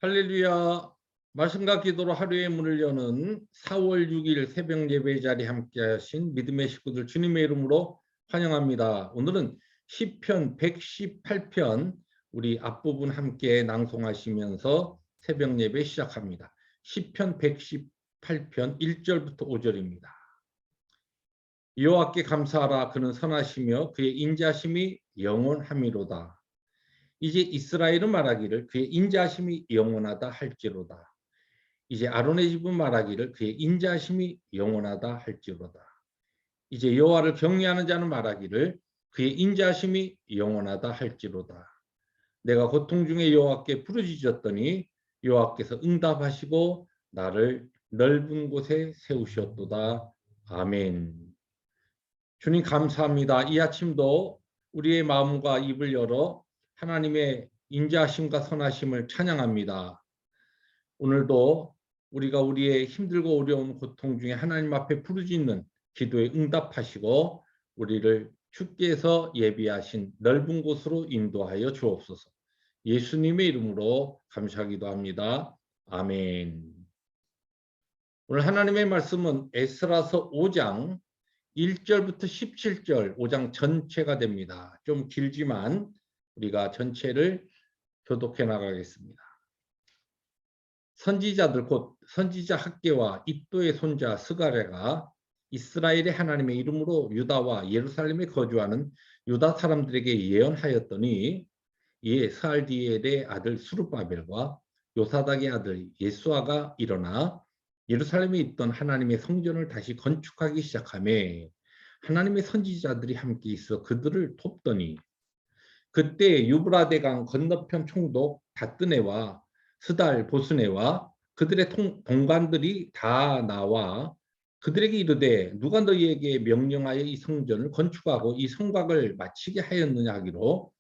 할렐루야. 말씀과 기도로 하루의 문을 여는 4월 6일 새벽 예배 자리에 함께 하신 믿음의 식구들 주님의 이름으로 환영합니다. 오늘은 시편 118편 우리 앞부분 함께 낭송하시면서 새벽 예배 시작합니다. 시편 118편 1절부터 5절입니다. 여호와께 감사하라. 그는 선하시며 그의 인자심이 영원함이로다. 이제 이스라엘은 말하기를 그의 인자심이 영원하다 할지로다. 이제 아론의 집은 말하기를 그의 인자심이 영원하다 할지로다. 이제 여호와를 경외하는 자는 말하기를 그의 인자심이 영원하다 할지로다. 내가 고통 중에 여호와께 부르짖었더니 여호와께서 응답하시고 나를 넓은 곳에 세우셨도다. 아멘. 주님 감사합니다. 이 아침도 우리의 마음과 입을 열어 하나님의 인자하심과 선하심을 찬양합니다. 오늘도 우리가 우리의 힘들고 어려운 고통 중에 하나님 앞에 부르짖는 기도에 응답하시고 우리를 주께서 예비하신 넓은 곳으로 인도하여 주옵소서. 예수님의 이름으로 감사하기도 합니다. 아멘. 오늘 하나님의 말씀은 에스라서 5장 1절부터 17절 5장 전체가 됩니다. 좀 길지만 우리가 전체를 교독해 나가겠습니다. 선지자들 곧 선지자 학개와 id도의 손자 스가랴가 이스라엘의 하나님의 이름으로 유다와 예루살렘에 거주하는 유다 사람들에게 예언하였더니 이에 스알디엘의 아들 수르바벨과 요사닥의 아들 예수아가 일어나 예루살렘에 있던 하나님의 성전을 다시 건축하기 시작하며 하나님의 선지자들이 함께 있어 그들을 돕더니 그때 유브라데강 건너편 총독 다뜨네와 스달 보스네와 그들의 동관들이 다 나와 그들에게 이르되 누가 너희에게 명령하여 이 성전을 건축하고 이 성곽을 마치게 하였느냐 하기로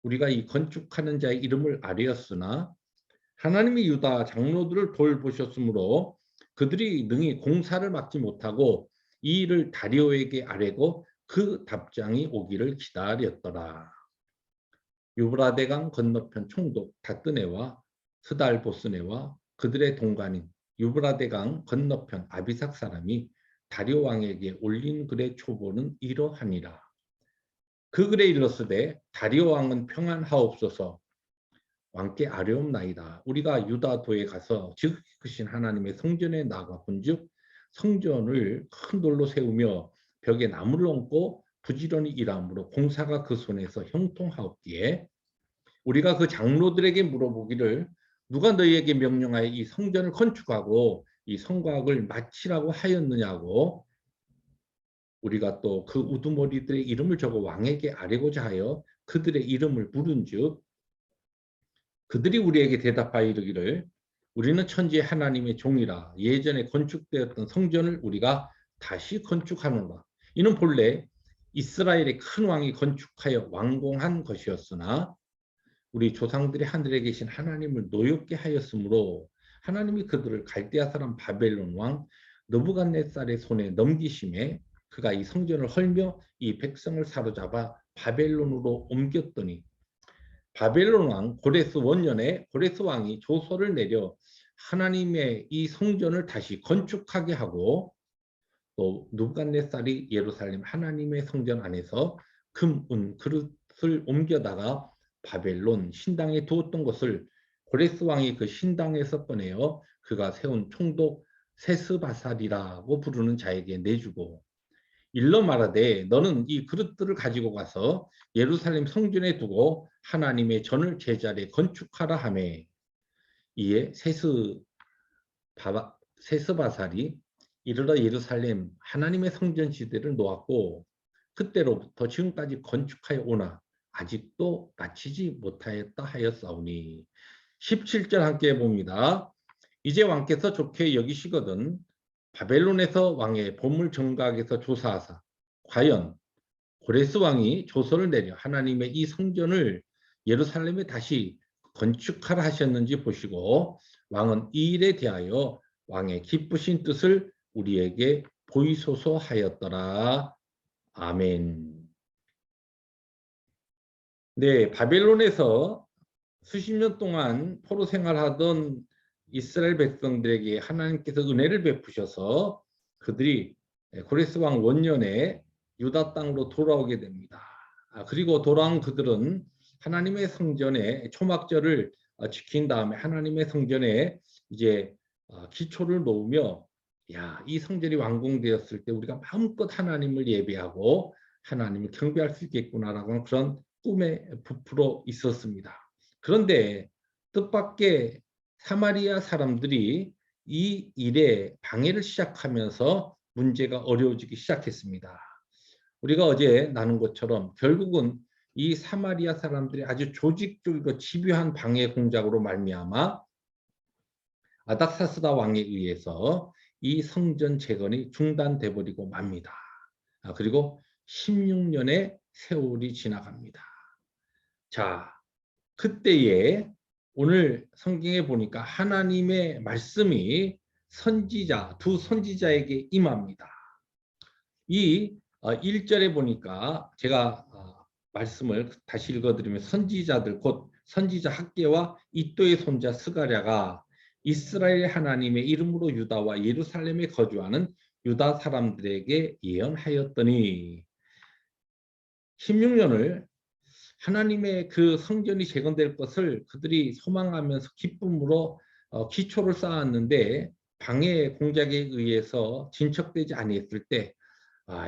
우리가 이 건축하는 자의 이름을 아뢰었으나 하나님이 유다 장로들을 돌보셨으므로 그들이 능히 공사를 막지 못하고 이 일을 다리오에게 아뢰고 그 답장이 오기를 기다렸더라. 유브라데강 건너편 총독 다뜨네와 스달보스네와 그들의 동관인 유브라데강 건너편 아비삭 사람이 다리오 왕에게 올린 글의 초보는 이러하니라. 그 글에 일렀으되 다리오 왕은 평안하옵소서. 왕께 아뢰옵나이다. 우리가 유다도에 가서 지극히 크신 하나님의 성전에 나가 본즉 성전을 큰 돌로 세우며 벽에 나무를 얹고 부지런히 일함으로 공사가 그 손에서 형통하옵기에 우리가 그 장로들에게 물어보기를 누가 너희에게 명령하여 이 성전을 건축하고 이 성곽을 마치라고 하였느냐고 우리가 또 그 우두머리들의 이름을 적어 왕에게 아뢰고자 하여 그들의 이름을 부른즉 그들이 우리에게 대답하여 이르기를 우리는 천지의 하나님의 종이라 예전에 건축되었던 성전을 우리가 다시 건축하노라. 이는 본래 이스라엘의 큰 왕이 건축하여 완공한 것이었으나 우리 조상들이 하늘에 계신 하나님을 노엽게 하였으므로 하나님이 그들을 갈대아 사람 바벨론 왕 느부갓네살의 손에 넘기심에 그가 이 성전을 헐며 이 백성을 사로잡아 바벨론으로 옮겼더니 바벨론 왕 고레스 원년에 고레스 왕이 조서를 내려 하나님의 이 성전을 다시 건축하게 하고 또 느부갓네살이 예루살렘 하나님의 성전 안에서 금, 은, 그릇을 옮겨다가 바벨론 신당에 두었던 것을 고레스 왕이 그 신당에서 꺼내어 그가 세운 총독 세스바살이라고 부르는 자에게 내주고 일러 말하되 너는 이 그릇들을 가지고 가서 예루살렘 성전에 두고 하나님의 전을 제자리에 건축하라 하며 이에 세스바살이 이르러 예루살렘 하나님의 성전 지대를 놓았고 그때로부터 지금까지 건축하여 오나 아직도 마치지 못하였다 하였사오니 17절 함께 해봅니다. 이제 왕께서 좋게 여기시거든 바벨론에서 왕의 보물 정각에서 조사하사 과연 고레스 왕이 조서를 내려 하나님의 이 성전을 예루살렘에 다시 건축하라 하셨는지 보시고 왕은 이 일에 대하여 왕의 기쁘신 뜻을 우리에게 보이소서 하였더라. 아멘. 네, 바벨론에서 수십 년 동안 포로 생활하던 이스라엘 백성들에게 하나님께서 은혜를 베푸셔서 그들이 고레스 왕 원년에 유다 땅으로 돌아오게 됩니다. 그리고 돌아온 그들은 하나님의 성전에 초막절을 지킨 다음에 하나님의 성전에 이제 기초를 놓으며, 야, 이 성전이 완공되었을 때 우리가 마음껏 하나님을 예배하고 하나님을 경배할 수 있겠구나라고 하는 그런 꿈에 부풀어 있었습니다. 그런데 뜻밖의 사마리아 사람들이 이 일에 방해를 시작하면서 문제가 어려워지기 시작했습니다. 우리가 어제 나눈 것처럼 결국은 이 사마리아 사람들이 아주 조직적이고 집요한 방해 공작으로 말미암아 아닥사스다 왕에 의해서 이 성전 재건이 중단돼 버리고 맙니다. 그리고 16년의 세월이 지나갑니다. 자, 그때에 오늘 성경에 보니까 하나님의 말씀이 두 선지자에게 임합니다. 이 1절에 보니까 제가 말씀을 다시 읽어드리면, 선지자들 곧 선지자 학개와 이도의 손자 스가랴가 이스라엘 하나님의 이름으로 유다와 예루살렘에 거주하는 유다 사람들에게 예언하였더니, 16년을 하나님의 그 성전이 재건될 것을 그들이 소망하면서 기쁨으로 기초를 쌓았는데 방해 공작에 의해서 진척되지 아니했을 때,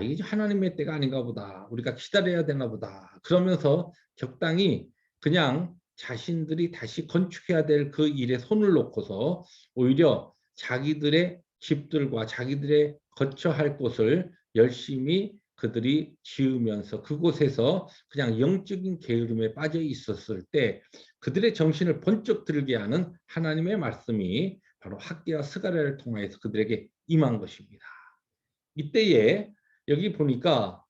이게 하나님의 때가 아닌가 보다, 우리가 기다려야 되나 보다 그러면서 적당히 그냥 자신들이 다시 건축해야 될 그 일에 손을 놓고서 오히려 자기들의 집들과 자기들의 거처 할 곳을 열심히 그들이 지으면서 그곳에서 그냥 영적인 게으름에 빠져 있었을 때 그들의 정신을 번쩍 들게 하는 하나님의 말씀이 바로 학개와 스가랴를 통해서 그들에게 임한 것입니다. 이때에 여기 보니까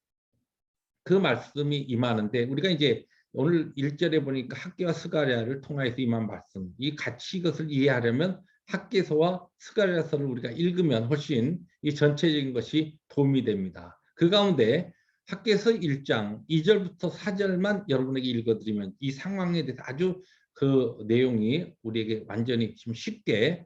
그 말씀이 임하는데, 우리가 이제 오늘 1절에 보니까 학개와 스가랴를 통해서 임한 말씀, 이 같이 이것을 이해하려면 학개서와 스가랴서를 우리가 읽으면 훨씬 이 전체적인 것이 도움이 됩니다. 그 가운데 학개서 1장 2절부터 4절만 여러분에게 읽어드리면 이 상황에 대해서 아주 그 내용이 우리에게 완전히 지금 쉽게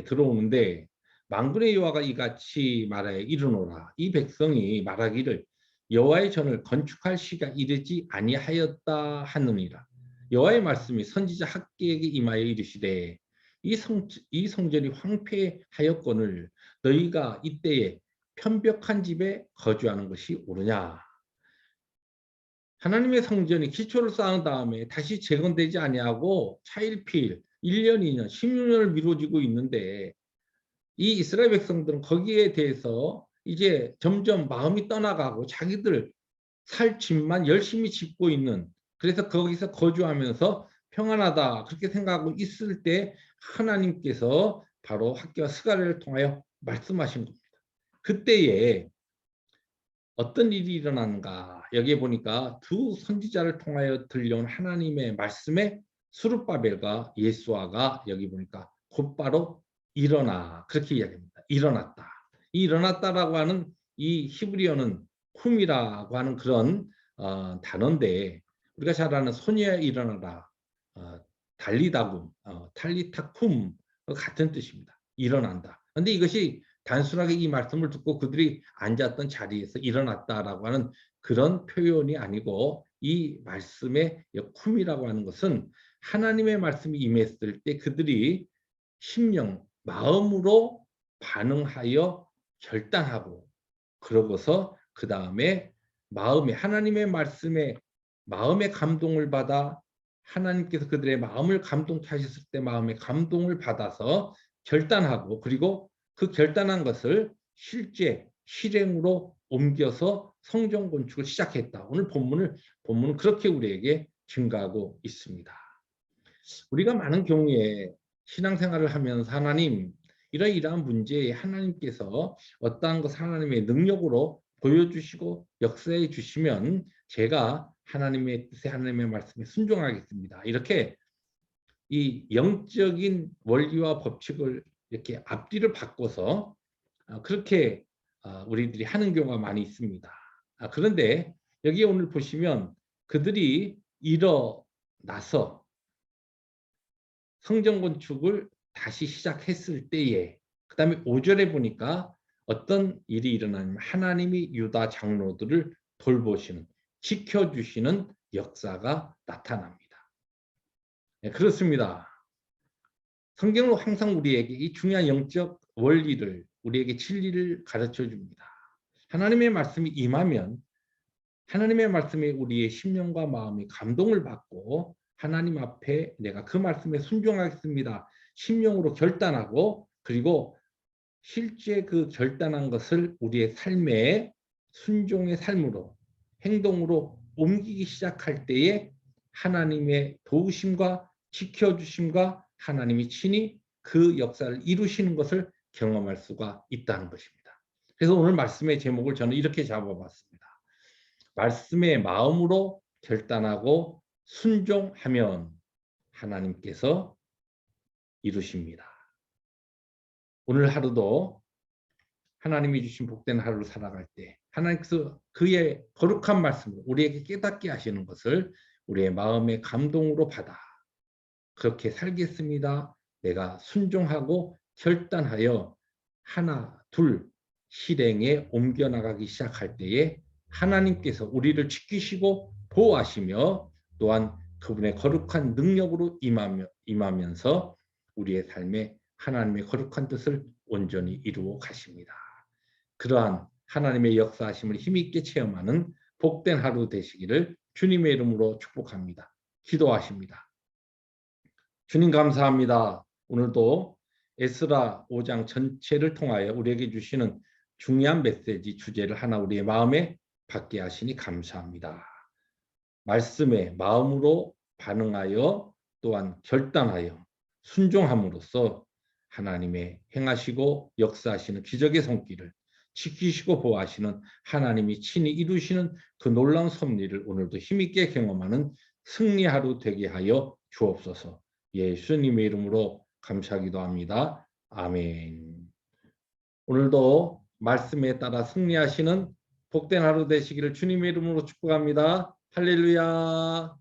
들어오는데, 만군의 여호와가 이같이 말하여 이르노라. 이 백성이 말하기를 여호와의 전을 건축할 시가 이르지 아니하였다 하느니라. 여호와의 말씀이 선지자 학개에게 임하여 이르시되 이 성전이 황폐하였거늘 너희가 이때에 편벽한 집에 거주하는 것이 옳으냐. 하나님의 성전이 기초를 쌓은 다음에 다시 재건되지 아니하고 차일피일 1년, 2년, 16년을 미뤄지고 있는데 이 이스라엘 백성들은 거기에 대해서 이제 점점 마음이 떠나가고 자기들 살 집만 열심히 짓고 있는, 그래서 거기서 거주하면서 평안하다 그렇게 생각하고 있을 때 하나님께서 바로 학개와 스가랴를 통하여 말씀하신 겁니다. 그때에 어떤 일이 일어나는가, 여기에 보니까 두 선지자를 통하여 들려온 하나님의 말씀에 스룹바벨과 예수아가 여기 보니까 곧바로 일어나 그렇게 이야기합니다. 일어났다. 이 일어났다라고 하는 이 히브리어는 쿰이라고 하는 그런 단어인데, 우리가 잘 아는 소녀야 일어나라, 달리다굼, 탈리타쿰 같은 뜻입니다. 일어난다. 그런데 이것이 단순하게 이 말씀을 듣고 그들이 앉았던 자리에서 일어났다라고 하는 그런 표현이 아니고, 이 말씀의 쿰이라고 하는 것은 하나님의 말씀이 임했을 때 그들이 심령, 마음으로 반응하여 결단하고, 그러고서 그 다음에 마음에 하나님의 말씀에 마음의 감동을 받아 하나님께서 그들의 마음을 감동케 하셨을 때 마음의 감동을 받아서 결단하고, 그리고 그 결단한 것을 실제 실행으로 옮겨서 성전 건축을 시작했다. 오늘 본문은 그렇게 우리에게 증가하고 있습니다. 우리가 많은 경우에 신앙생활을 하면서 하나님, 이러이러한 문제에 하나님께서 어떠한 것 하나님의 능력으로 보여주시고 역사해 주시면 제가 하나님의 뜻에 하나님의 말씀에 순종하겠습니다. 이렇게 이 영적인 원리와 법칙을 이렇게 앞뒤를 바꿔서 그렇게 우리들이 하는 경우가 많이 있습니다. 그런데 여기 오늘 보시면 그들이 일어나서 성전 건축을 다시 시작했을 때에, 그 다음에 5절에 보니까 어떤 일이 일어나냐면 하나님이 유다 장로들을 돌보시는, 지켜주시는 역사가 나타납니다. 네, 그렇습니다. 성경은 항상 우리에게 이 중요한 영적 원리를, 우리에게 진리를 가르쳐 줍니다. 하나님의 말씀이 임하면 하나님의 말씀에 우리의 심령과 마음이 감동을 받고 하나님 앞에 내가 그 말씀에 순종하겠습니다. 심령으로 결단하고, 그리고 실제 그 결단한 것을 우리의 삶에 순종의 삶으로, 행동으로 옮기기 시작할 때에 하나님의 도우심과 지켜주심과 하나님이 친히 그 역사를 이루시는 것을 경험할 수가 있다는 것입니다. 그래서 오늘 말씀의 제목을 저는 이렇게 잡아봤습니다. 말씀의 마음으로 결단하고 순종하면 하나님께서 이루십니다. 오늘 하루도 하나님이 주신 복된 하루를 살아갈 때 하나님께서 그의 거룩한 말씀을 우리에게 깨닫게 하시는 것을 우리의 마음의 감동으로 받아 그렇게 살겠습니다. 내가 순종하고 결단하여 하나, 둘 실행에 옮겨나가기 시작할 때에 하나님께서 우리를 지키시고 보호하시며 또한 그분의 거룩한 능력으로 임하면서 우리의 삶에 하나님의 거룩한 뜻을 온전히 이루어 가십니다. 그러한 하나님의 역사하심을 힘있게 체험하는 복된 하루 되시기를 주님의 이름으로 축복합니다. 기도하십니다. 주님 감사합니다. 오늘도 에스라 5장 전체를 통하여 우리에게 주시는 중요한 메시지 주제를 하나 우리의 마음에 받게 하시니 감사합니다. 말씀에 마음으로 반응하여 또한 결단하여 순종함으로써 하나님의 행하시고 역사하시는 기적의 손길을 지키시고 보호하시는 하나님이 친히 이루시는 그 놀라운 섭리를 오늘도 힘있게 경험하는 승리하루 되게 하여 주옵소서. 예수님의 이름으로 감사하기도 합니다. 아멘. 오늘도 말씀에 따라 승리하시는 복된 하루 되시기를 주님의 이름으로 축복합니다. 할렐루야.